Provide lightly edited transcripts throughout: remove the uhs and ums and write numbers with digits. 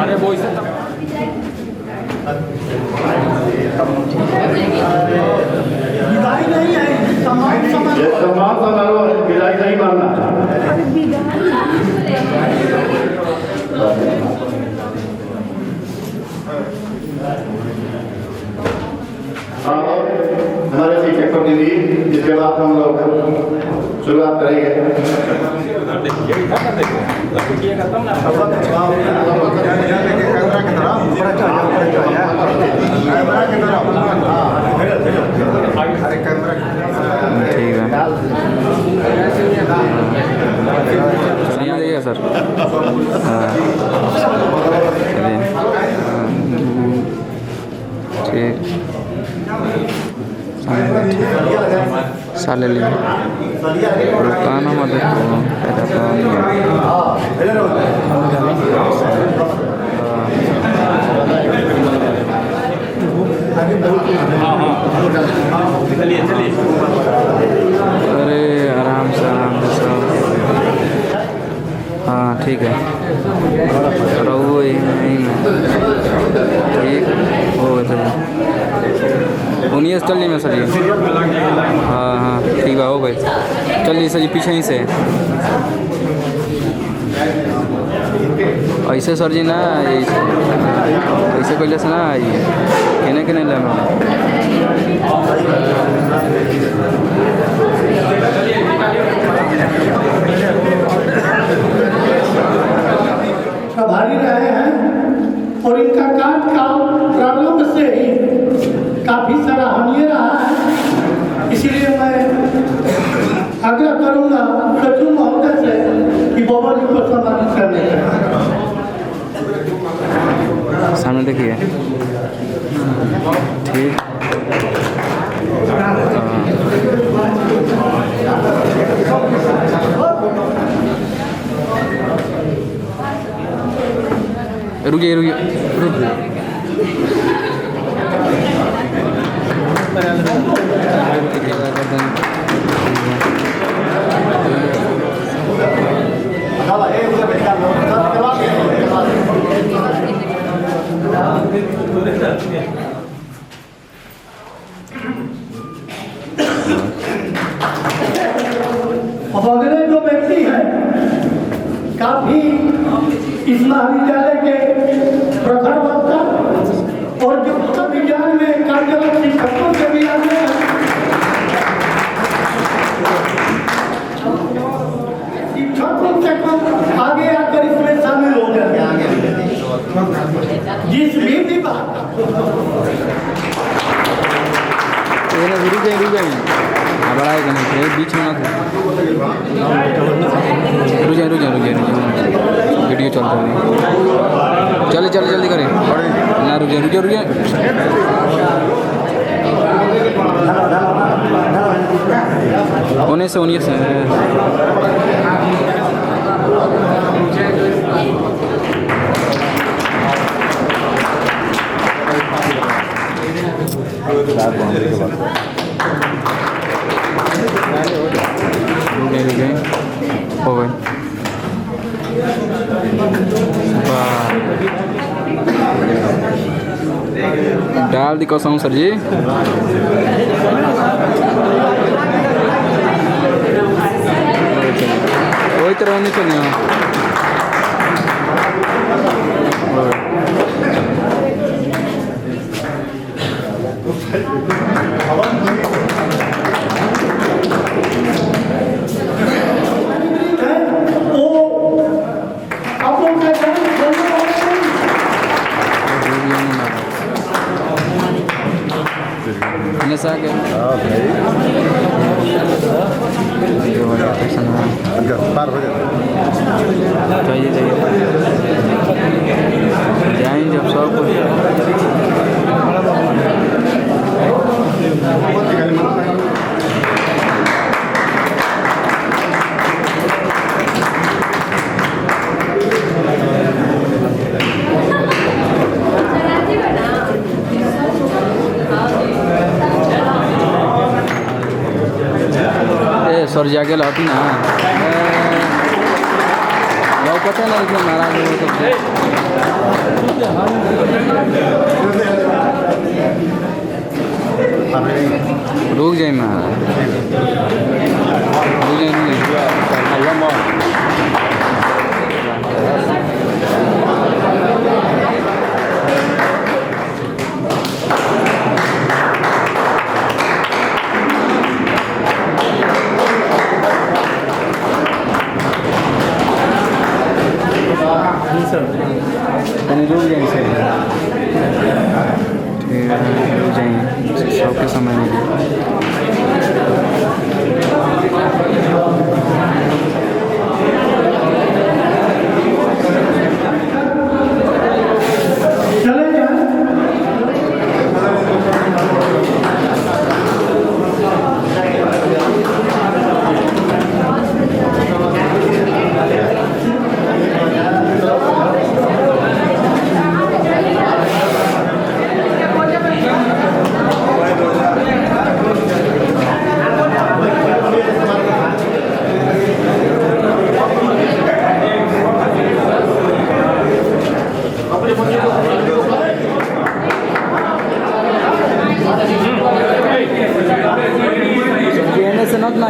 अरे वो इसे विदाई नहीं है, सम्मान समारोह है, विदाई नहीं मानना। हमारे शिक्षक प्रतिनिधि, जिसके बाद हम लोग शुरुआत करेंगे। ठीक है, चलिए सर। ठीक, साले लिए रुकाना मत देखो, अरे आराम से सब। हाँ ठीक है, रहो यहीं में। ठीक हो गया सर, उन्हीं से चलिए मैं सर जी। हाँ हाँ ठीक है, हो गए। चलिए सर जी, पीछे ही से ऐसे सर जी ना, ऐसे पहले से ना आइए, कहने के नहीं लेना। प्रभारी रहे हैं और इनका कार्य का प्रारंभ से ही काफी सराहनीय रहा है। इसलिए मैं आग्रह करूंगा सचिव महोदय से कि बाबा जी को सम्मानित करने का। सामने देखिए, ठीक। रुकिए रुकिए अब अगले जो व्यक्ति हैं काफी इस महाविद्यालय के प्रखर वक्ता और जो विज्ञान में कार्यरत शिक्षकों से भी आते हैं, शिक्षकों से आगे आकर इसमें शामिल हो गए। जिस भी बात रुक जाए बढ़ाएगा नहीं, बीच में मत रुक जाए वीडियो चलता है। चले जल्दी करें ना, रुक जाए होने से हो गए। डाल दी कसम सर जी। वही तरह नहीं चलिए। Nasa ke? चाहिए जाएंगे जब सब कुछ सर जाके लाती ना वो पता नहीं कि नाराज हो तो रुक जाए मैं रुक जाए नहीं रुक जाए सर ठीक है रुक जाएंगे शो के समय में चले जाए कहने से नत ना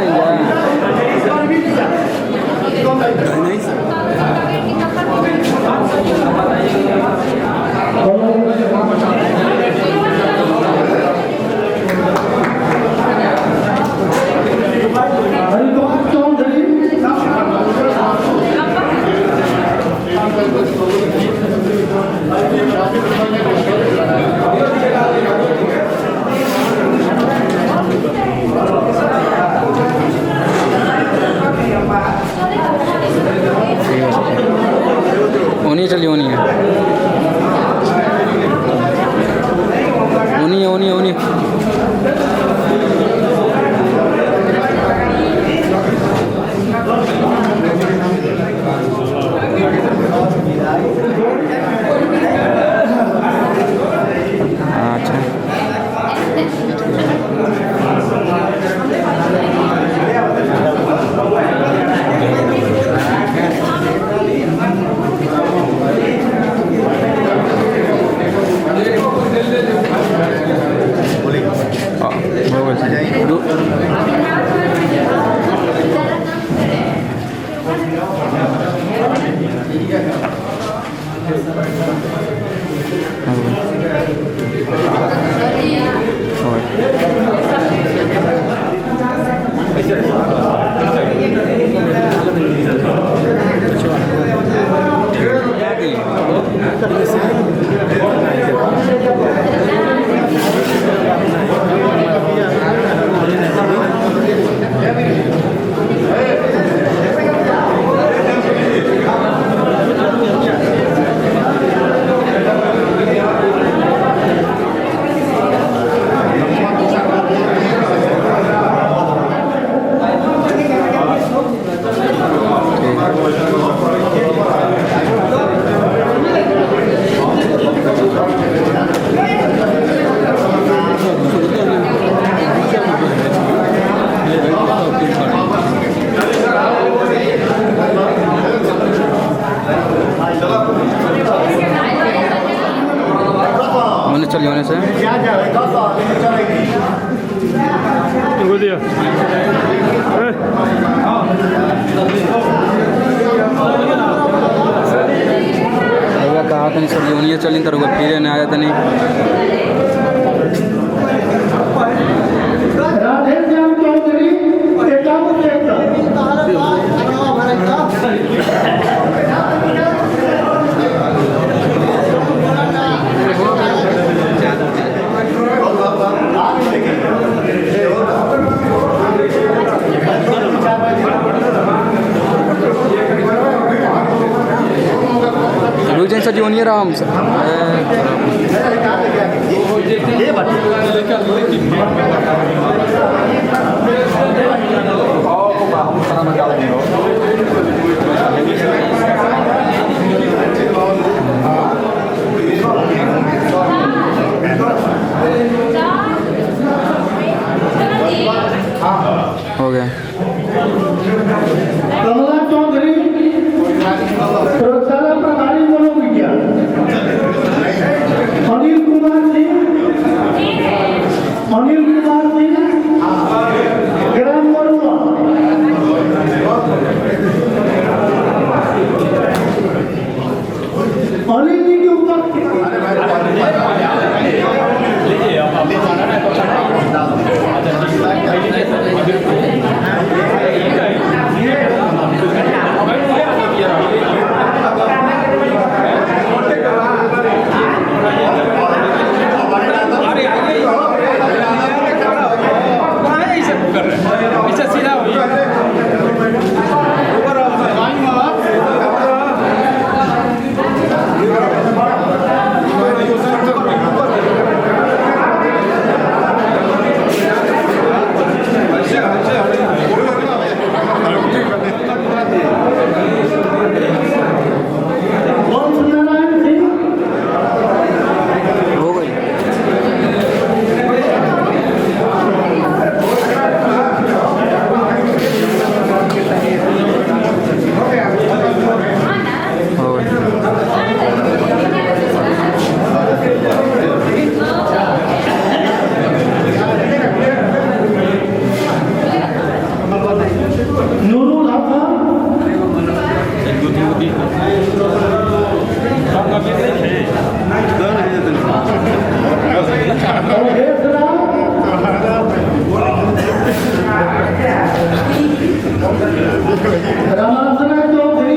हरिद्वार चौधरी होनी चलिए होनी है होनी है होनी है होनी है अच्छा होने चलिए होने से कहा था नहीं सर यूनियन चली तो फिर नहीं आया था नहीं राधे श्याम चौधरी रुक जाए सर यूनियन आराम से हो गया रामासरा चौधरी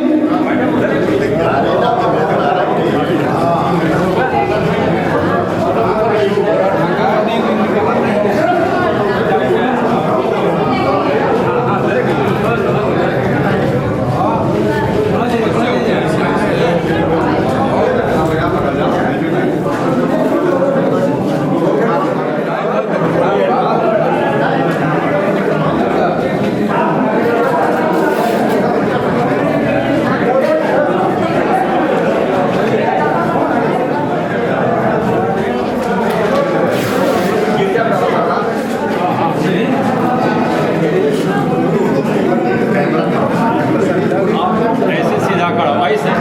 ऐसे सीधा करो ऐसे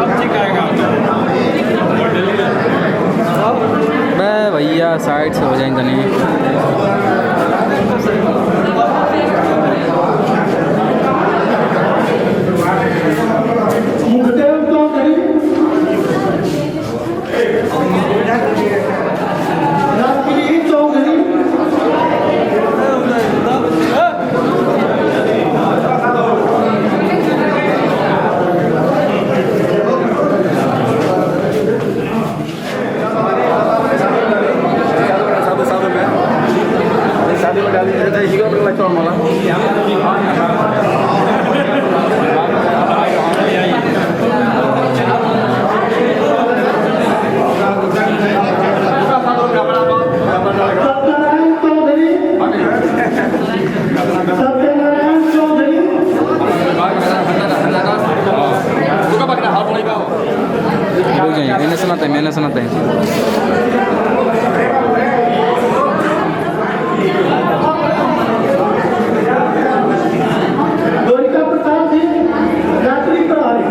अब ठीक आएगा बे भैया साइड से हो जाएंगे नहीं। मुखदेव चौधरी राजगिरी चौधरी शादी में डाली जाता है इसी का लगता है माला सत्यनारायण चौधरी सत्यनारायण चौधरी रुक जाइए, मैंने सुनाते हैं। द्वारिका प्रसाद जी यात्री प्रभारी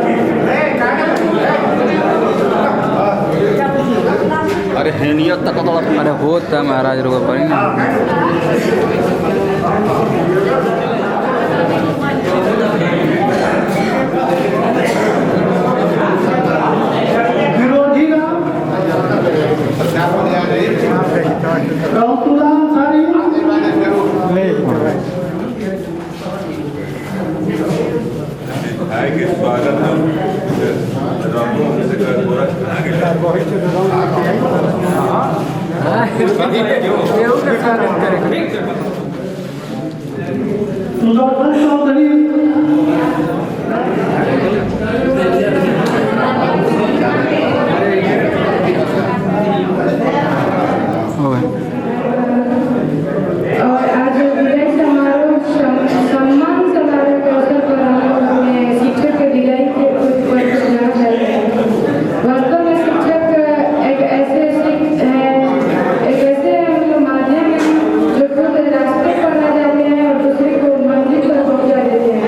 अरे हेनियत तक तो अरे होता महाराज रुको पर ना विरोधी रामतुलाम सारी आगे स्वागत सुदर्शन चौधरी हो गए। और आज विदाई समारोह सम्मान समारोह के अवसर पर हम लोग अपने शिक्षक के विदाई के कुछ पल सुनाना चाहते हैं। वास्तव में शिक्षक एक ऐसे मतलब माध्यम है जो खुद रास्ते पर आ जाते हैं और दूसरे को मंजिल पर पहुंचा देते हैं।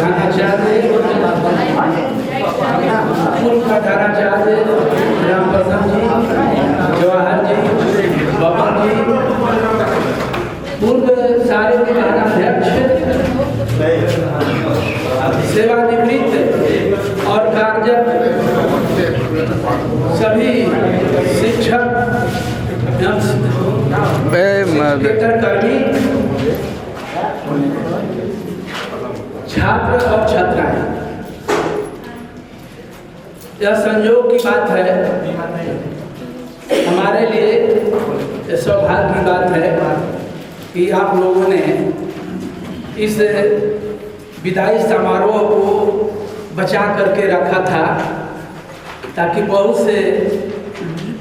प्रधानाचार्य, पूर्व प्रधानाचार्य राम प्रसाद जी, जवाहर जी, बबन जी, पूर्व सारे अध्यक्ष, सेवानिवृत्त और कार्यरत सभी शिक्षक कर्मी, छात्र और छात्राएं, यह संयोग की बात है हमारे लिए, यह सौभाग्य की बात है कि आप लोगों ने इस विदाई समारोह को बचा करके रखा था, ताकि बहुत से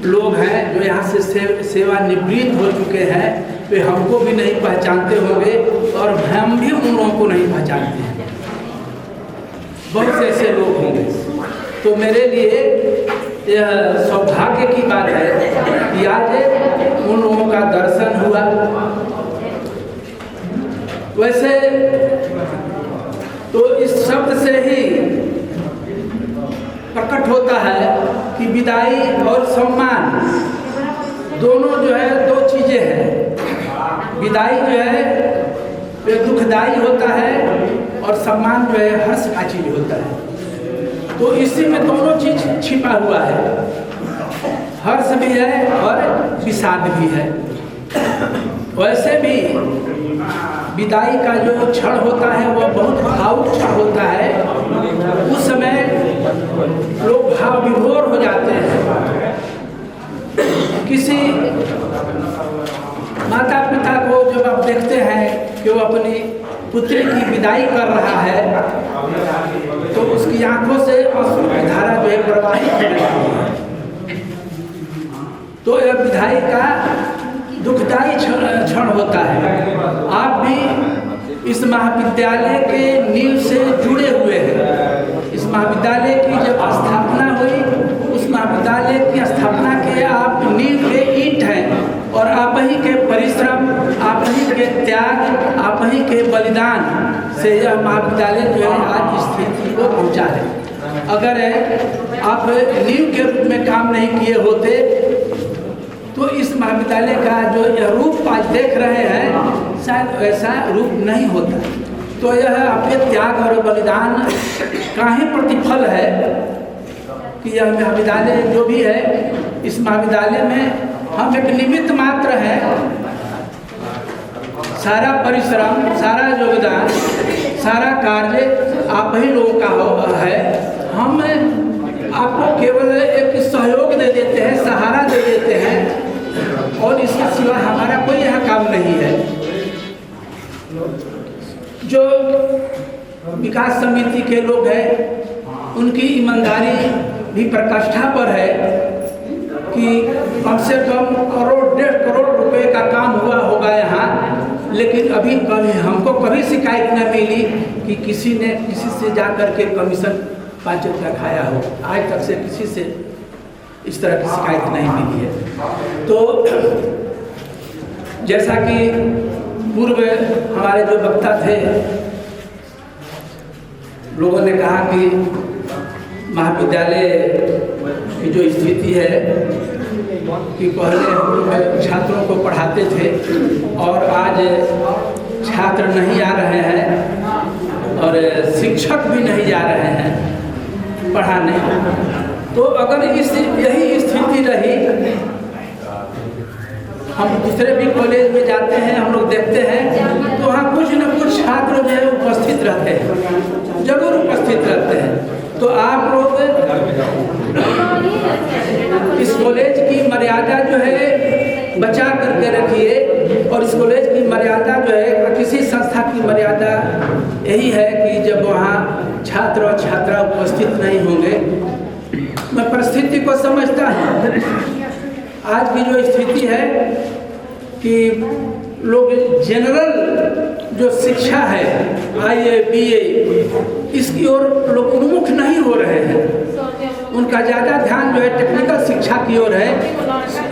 लोग हैं जो यहाँ से सेवानिवृत्त हो चुके हैं, वे हमको भी नहीं पहचानते होंगे और हम भी उन लोगों को नहीं पहचानते हैं। बहुत से ऐसे लोग होंगे, तो मेरे लिए यह सौभाग्य की बात है कि आज उन लोगों का दर्शन हुआ। वैसे तो इस शब्द से ही प्रकट होता है कि विदाई और सम्मान दोनों जो है दो चीजें हैं। विदाई जो है वे दुखदाई होता है और सम्मान जो है हर्ष का चीज होता है। तो इसी में दोनों चीज छिपा हुआ है, हर्ष भी है और विषाद भी है। वैसे भी विदाई का जो क्षण होता है वह बहुत भावुक क्षण होता है। उस समय लोग भाव विभोर हो जाते हैं। किसी माता पिता को जब आप देखते हैं कि वो अपनी पुत्री की विदाई कर रहा है, तो उसकी आंखों से आंसू की धारा जो है प्रवाहित हो जाती है। तो यह विदाई का दुखदाई क्षण होता है। आप भी इस महाविद्यालय के नींव से जुड़े हुए हैं। इस महाविद्यालय की जब स्थापना हुई, उस महाविद्यालय की स्थापना के आप नींव के ईंट हैं और आप ही के परिश्रम, आप ही के त्याग, आप ही के बलिदान से यह महाविद्यालय जो है आज इस स्थिति को पहुंचा है। अगर आप नींव के रूप में काम नहीं किए होते तो इस महाविद्यालय का जो यह रूप आज देख रहे हैं शायद ऐसा रूप नहीं होता। तो यह आपके त्याग और बलिदान का ही प्रतिफल है कि यह महाविद्यालय जो भी है, इस महाविद्यालय में हम एक निमित्त मात्र हैं। सारा परिश्रम, सारा योगदान, सारा कार्य आप ही लोगों का है। हम आपको केवल एक सहयोग दे देते हैं, सहारा दे देते हैं और इसके सिवा हमारा कोई यहाँ काम नहीं है। जो विकास समिति के लोग हैं उनकी ईमानदारी भी प्रकाष्ठा पर है कि कम से कम करोड़ 1.5 करोड़ रुपए का काम हुआ होगा यहाँ, लेकिन अभी कभी हमको कभी शिकायत न मिली कि किसी ने किसी से जा कर के कमीशन 5 रुपया खाया हो। आज तक से किसी से इस तरह की शिकायत नहीं मिली है। तो जैसा कि पूर्व हमारे जो वक्ता थे, लोगों ने कहा कि महाविद्यालय की जो स्थिति है कि पहले हम लोग छात्रों को पढ़ाते थे और आज छात्र नहीं आ रहे हैं और शिक्षक भी नहीं जा रहे हैं पढ़ाने। तो अगर यही स्थिति रही, हम दूसरे भी कॉलेज में जाते हैं, हम लोग देखते हैं तो वहाँ कुछ न कुछ छात्र जो है उपस्थित रहते हैं, जरूर उपस्थित रहते हैं। तो आप लोग इस कॉलेज की मर्यादा जो है बचा करके रखिए और इस कॉलेज की मर्यादा जो है, किसी संस्था की मर्यादा यही है कि जब वहाँ छात्र और छात्रा उपस्थित नहीं होंगे। मैं परिस्थिति को समझता हूँ। आज की जो स्थिति है कि लोग जनरल जो शिक्षा है IA BA इसकी ओर लोग उन्मुख नहीं हो रहे हैं। उनका ज़्यादा ध्यान जो है टेक्निकल शिक्षा की ओर है,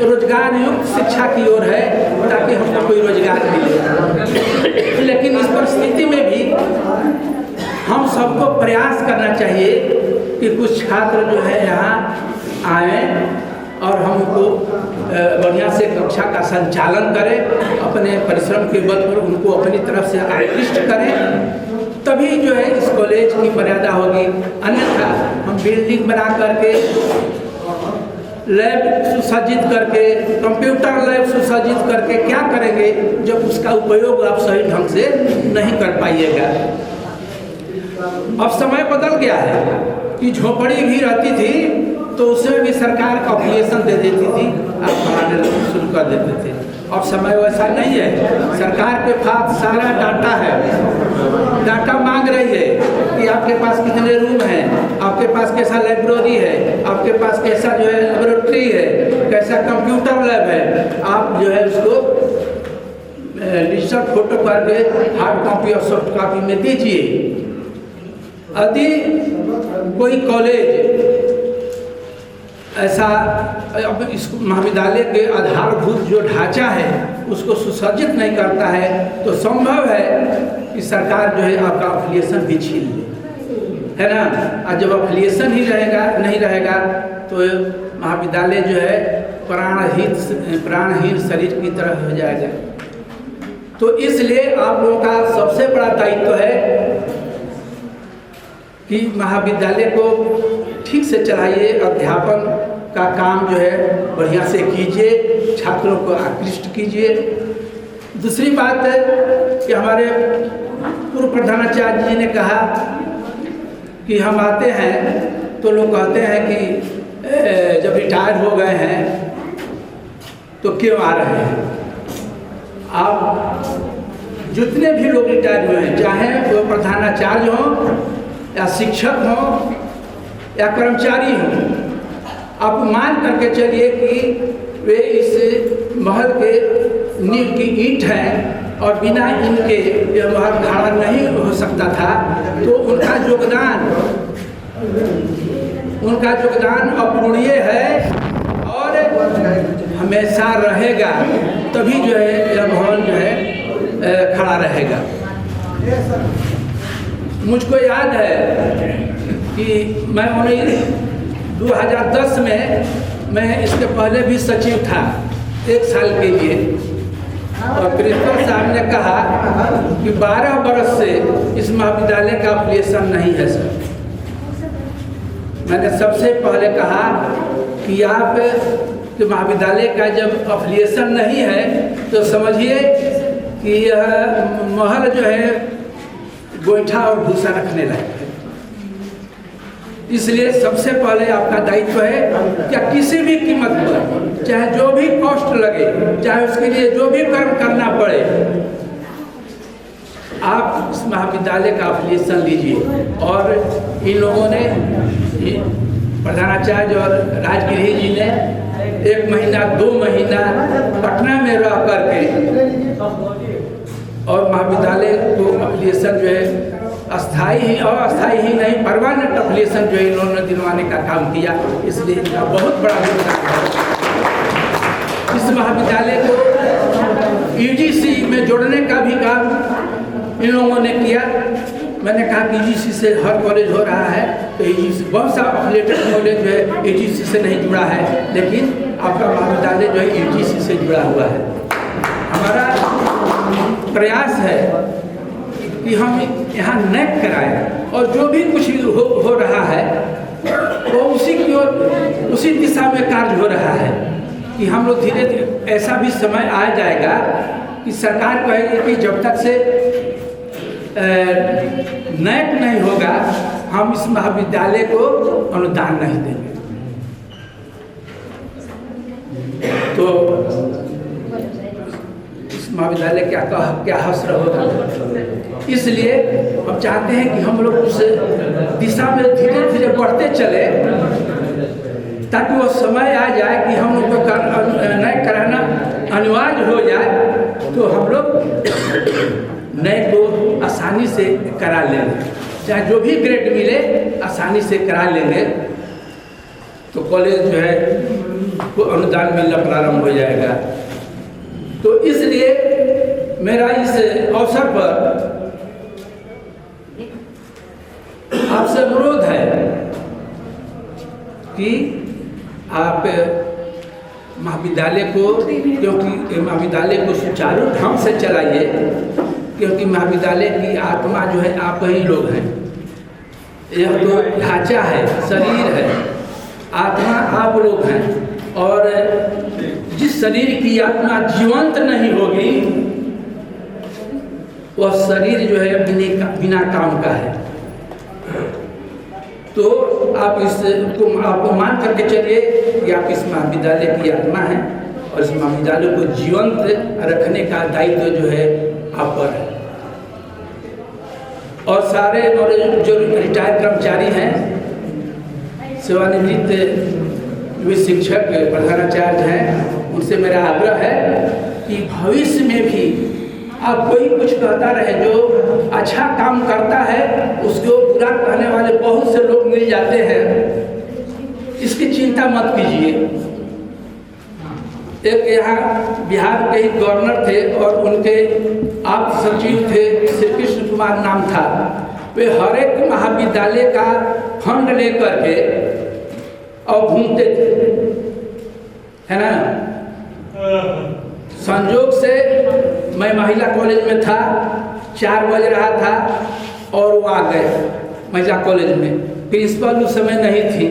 रोजगार युक्त शिक्षा की ओर है, ताकि हमको कोई रोजगार मिले। लेकिन इस परिस्थिति में भी हम सबको प्रयास करना चाहिए कि कुछ छात्र जो है यहाँ आए और हमको बढ़िया से कक्षा का संचालन करें, अपने परिश्रम के बल पर उनको अपनी तरफ से आकृष्ट करें, तभी जो है इस कॉलेज की मर्यादा होगी। अन्यथा हम बिल्डिंग बना करके, लैब सुसज्जित करके, कंप्यूटर लैब सुसज्जित करके क्या करेंगे जब उसका उपयोग आप सही ढंग से नहीं कर पाइएगा। अब समय बदल गया है कि झोपड़ी भी रहती थी तो उसमें भी सरकार एप्लीकेशन दे देती थी, आप पढ़ाने शुरू कर देते थे। अब समय वैसा नहीं है, सरकार के पास सारा डाटा है, डाटा मांग रही है कि आपके पास कितने रूम हैं, आपके पास कैसा लाइब्रेरी है, आपके पास कैसा जो है लेबोरेटरी है, कैसा कंप्यूटर लैब है। आप जो है उसको डिजिटल फोटो करके हार्ड कॉपी और सॉफ्ट कॉपी में दीजिए। यदि कोई कॉलेज ऐसा अब इस महाविद्यालय के आधारभूत जो ढांचा है उसको सुसज्जित नहीं करता है तो संभव है कि सरकार जो है आपका एफिलिएशन भी छीन ले, है ना। और जब एफिलिएशन ही नहीं रहेगा तो महाविद्यालय जो है प्राणहीन शरीर की तरह हो जाएगा। तो इसलिए आप लोगों का सबसे बड़ा दायित्व है कि महाविद्यालय को ठीक से चलाइए, अध्यापन का काम जो है बढ़िया से कीजिए, छात्रों को आकृष्ट कीजिए। दूसरी बात है कि हमारे पूर्व प्रधानाचार्य जी ने कहा कि हम आते हैं तो लोग कहते हैं कि जब रिटायर हो गए हैं तो क्यों आ रहे हैं। आप जितने भी लोग रिटायर हुए हैं, चाहे वो प्रधानाचार्य हों या शिक्षक हों या कर्मचारी हों, आप मान करके चलिए कि वे इस महल के नींव की ईंट हैं और बिना इनके यह महल खड़ा नहीं हो सकता था। तो उनका योगदान अपूरणीय है और हमेशा रहेगा, तभी जो है यह भवन जो है खड़ा रहेगा। मुझको याद है कि मैं 2010 में मैं इसके पहले भी सचिव था 1 साल के लिए, और प्रिंसिपल साहब ने कहा कि 12 वर्ष से इस महाविद्यालय का एफिलिएशन नहीं है सर। मैंने सबसे पहले कहा कि आप कि महाविद्यालय का जब एफिलिएशन नहीं है तो समझिए कि यह महल जो है गोईठा और भूसा रखने लायक है। इसलिए सबसे पहले आपका दायित्व है क्या किसी भी कीमत पर, चाहे जो भी कॉस्ट लगे, चाहे उसके लिए जो भी कर्म करना पड़े, आप इस महाविद्यालय का एफिलिएशन लीजिए। और इन लोगों ने, प्रधानाचार्य और राजगिरी जी ने 1 महीना 2 महीना पटना में रह करके और महाविद्यालय को एफिलिएशन जो है अस्थाई ही और अस्थाई ही नहीं, परमानेंट एफिलिएशन जो है इन्होंने दिलवाने का काम किया। इसलिए इनका बहुत बड़ा योगदान है। इस महाविद्यालय को यूजीसी में जोड़ने का भी काम इन लोगों ने किया। मैंने कहा कि यूजीसी से हर कॉलेज हो रहा है, तो यूजीसी बहुत सा एफिलिएटेड कॉलेज जो है यूजीसी से नहीं जुड़ा है, लेकिन आपका महाविद्यालय जो है यूजीसी से जुड़ा हुआ है। हमारा प्रयास है कि हम यहाँ नैक कराएं और जो भी कुछ हो रहा है वो उसी की ओर, उसी दिशा में कार्य हो रहा है कि हम लोग धीरे धीरे, ऐसा भी समय आ जाएगा कि सरकार कहेगी कि जब तक से नैक नहीं होगा हम इस महाविद्यालय को अनुदान नहीं देंगे। तो इस महाविद्यालय क्या हश्र होगा। इसलिए हम चाहते हैं कि हम लोग उस दिशा में धीरे धीरे बढ़ते चले, ताकि वो समय आ जाए कि हम लोग को नए कराना अनिवार्य हो जाए तो हम लोग नए को आसानी से करा लेंगे। चाहे जो भी ग्रेड मिले आसानी से करा लेंगे तो कॉलेज जो है को अनुदान मिलना प्रारंभ हो जाएगा। तो इसलिए मेरा इस अवसर पर आपसे अनुरोध है कि आप महाविद्यालय को, क्योंकि महाविद्यालय को सुचारू ढंग से चलाइए, क्योंकि महाविद्यालय की आत्मा जो है आप ही लोग हैं। यह तो ढांचा है, शरीर है, आत्मा आप लोग हैं। और जिस शरीर की आत्मा जीवंत नहीं होगी वह शरीर जो है बिना काम का है। तो आप आपको मान करके चलिए कि आप इस महाविद्यालय की आत्मा हैं और इस महाविद्यालय को जीवंत रखने का दायित्व जो है आप पर है। और सारे जो रिटायर्ड कर्मचारी हैं, सेवानिवृत्त जो शिक्षक प्रधानाचार्य हैं, उनसे मेरा आग्रह है कि भविष्य में भी आप कोई कुछ कहता रहे, जो अच्छा काम करता है उसको बुरा कहने वाले बहुत से लोग मिल जाते हैं, इसकी चिंता मत कीजिए। एक यहाँ बिहार के ही गवर्नर थे और उनके आप सचिव थे, श्री कृष्ण कुमार नाम था। वे हर एक महाविद्यालय का फंड लेकर के और घूमते थे, है ना। संयोग से मैं महिला कॉलेज में था, 4 बज रहा था और वो आ गए महिला कॉलेज में। प्रिंसिपल उस समय नहीं थी,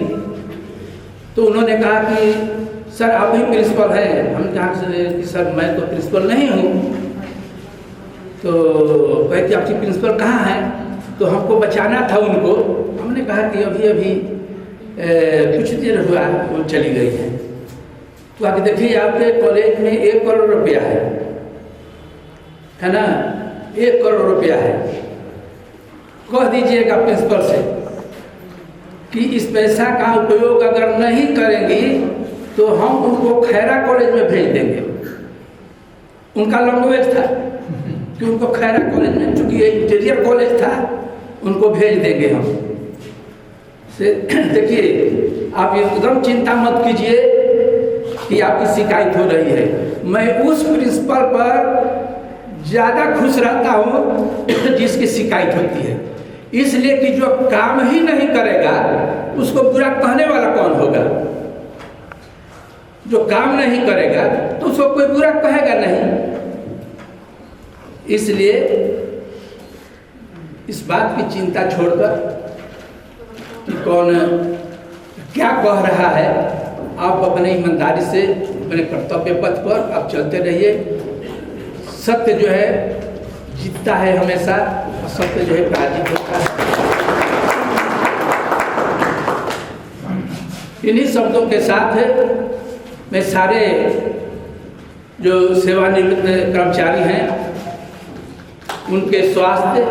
तो उन्होंने कहा कि सर आप ही प्रिंसिपल हैं। हम कहा कि सर मैं तो प्रिंसिपल नहीं हूँ। तो कहते आपकी प्रिंसिपल कहाँ है? तो हमको बचाना था उनको। हमने कहा कि अभी अभी कुछ देर हुआ वो चली गई है। तो आगे देखिए आपके कॉलेज में 1 करोड़ रुपया है ना, 1 करोड़ रुपया है। कह दीजिएगा प्रिंसिपल से कि इस पैसा का उपयोग अगर नहीं करेंगी तो हम उनको खैरा कॉलेज में भेज देंगे। उनका लैंग्वेज था कि उनको खैरा कॉलेज में, चूँकि इंटीरियर कॉलेज था, उनको भेज देंगे हम। से देखिए आप एकदम चिंता मत कीजिए कि आपकी शिकायत हो रही है। मैं उस प्रिंसिपल पर ज़्यादा खुश रहता हूँ जिसकी शिकायत होती है, इसलिए कि जो काम ही नहीं करेगा उसको बुरा कहने वाला कौन होगा? जो काम नहीं करेगा तो उसको कोई बुरा कहेगा नहीं। इसलिए इस बात की चिंता छोड़कर कि कौन क्या कह रहा है, आप अपने ईमानदारी से अपने कर्तव्य पथ पर आप चलते रहिए। सत्य जो है जीतता है हमेशा, और सत्य जो है पराजित होता है। इन्हीं शब्दों के साथ मैं सारे जो सेवानिवृत्त कर्मचारी हैं उनके स्वास्थ्य,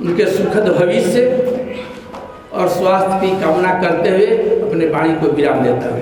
उनके सुखद भविष्य और स्वास्थ्य की कामना करते हुए अपने वाणी को विराम देता हूँ।